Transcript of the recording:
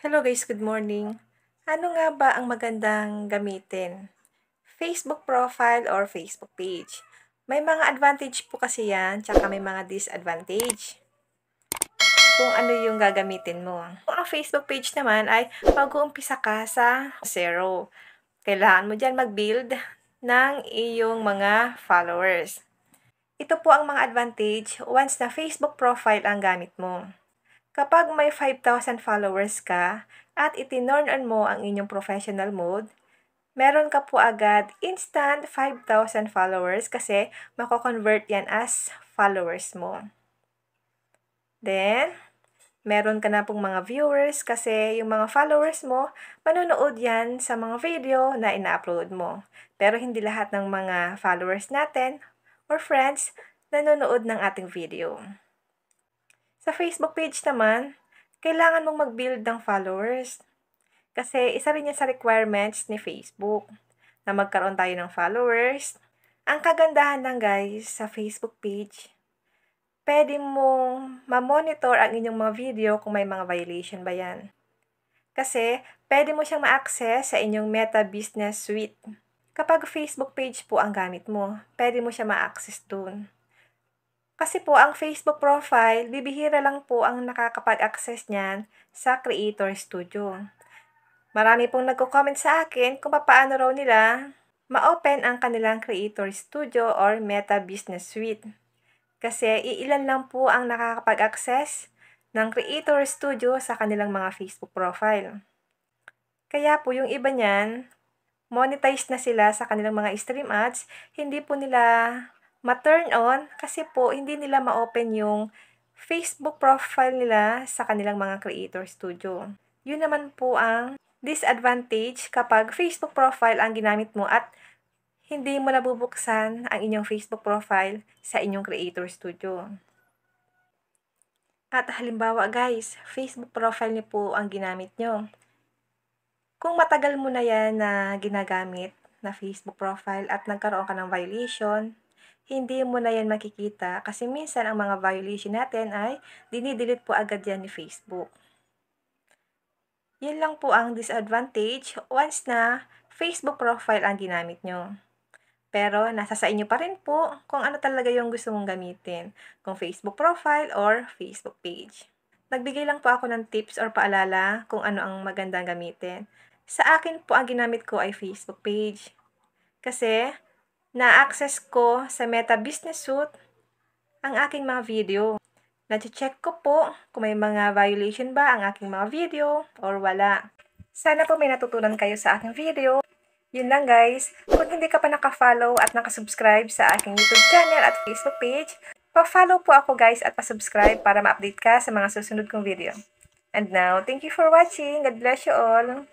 Hello guys, good morning. Ano nga ba ang magandang gamitin? Facebook profile or Facebook page? May mga advantage po kasi yan, tsaka may mga disadvantage. Kung ano yung gagamitin mo. Kung ang Facebook page naman ay mag-uumpisa ka sa zero. Kailangan mo dyan mag-build ng iyong mga followers. Ito po ang mga advantage once na Facebook profile ang gamit mo. Kapag may 5,000 followers ka at itinorn on mo ang inyong professional mode, meron ka po agad instant 5,000 followers kasi mako-convert yan as followers mo. Then, meron ka na pong mga viewers kasi yung mga followers mo, manonood yan sa mga video na ina-upload mo. Pero hindi lahat ng mga followers natin or friends nanonood ng ating video. Sa Facebook page naman, kailangan mong mag-build ng followers. Kasi isa rin yan sa requirements ni Facebook na magkaroon tayo ng followers. Ang kagandahan lang guys sa Facebook page, pwede mong ma-monitor ang inyong mga video kung may mga violation ba yan. Kasi pwede mo siyang ma-access sa inyong Meta Business Suite. Kapag Facebook page po ang gamit mo, pwede mo siya ma-access dun. Kasi po, ang Facebook profile, bibihira lang po ang nakakapag-access niyan sa Creator Studio. Marami pong nagko-comment sa akin kung paano raw nila ma-open ang kanilang Creator Studio or Meta Business Suite. Kasi iilan lang po ang nakakapag-access ng Creator Studio sa kanilang mga Facebook profile. Kaya po yung iba niyan, monetize na sila sa kanilang mga stream ads, hindi po nila ma-turn on kasi po hindi nila ma-open yung Facebook profile nila sa kanilang mga Creator Studio. Yun naman po ang disadvantage kapag Facebook profile ang ginamit mo at hindi mo nabubuksan ang inyong Facebook profile sa inyong Creator Studio. At halimbawa guys, Facebook profile niyo po ang ginamit nyo. Kung matagal mo na yan na ginagamit na Facebook profile at nagkaroon ka ng violation, hindi mo na yan makikita kasi minsan ang mga violation natin ay dinidelete po agad yan ni Facebook. Yun lang po ang disadvantage once na Facebook profile ang ginamit nyo. Pero nasa sa inyo pa rin po kung ano talaga yung gusto mong gamitin, kung Facebook profile or Facebook page. Nagbigay lang po ako ng tips or paalala kung ano ang magandang gamitin. Sa akin po ang ginamit ko ay Facebook page. Kasi na-access ko sa Meta Business Suite ang aking mga video. Na-check ko po kung may mga violation ba ang aking mga video or wala. Sana po may natutunan kayo sa aking video. Yun lang guys. Kung hindi ka pa naka-follow at naka-subscribe sa aking YouTube channel at Facebook page, pa-follow po ako guys at pa-subscribe para ma-update ka sa mga susunod kong video. And now, thank you for watching. God bless you all.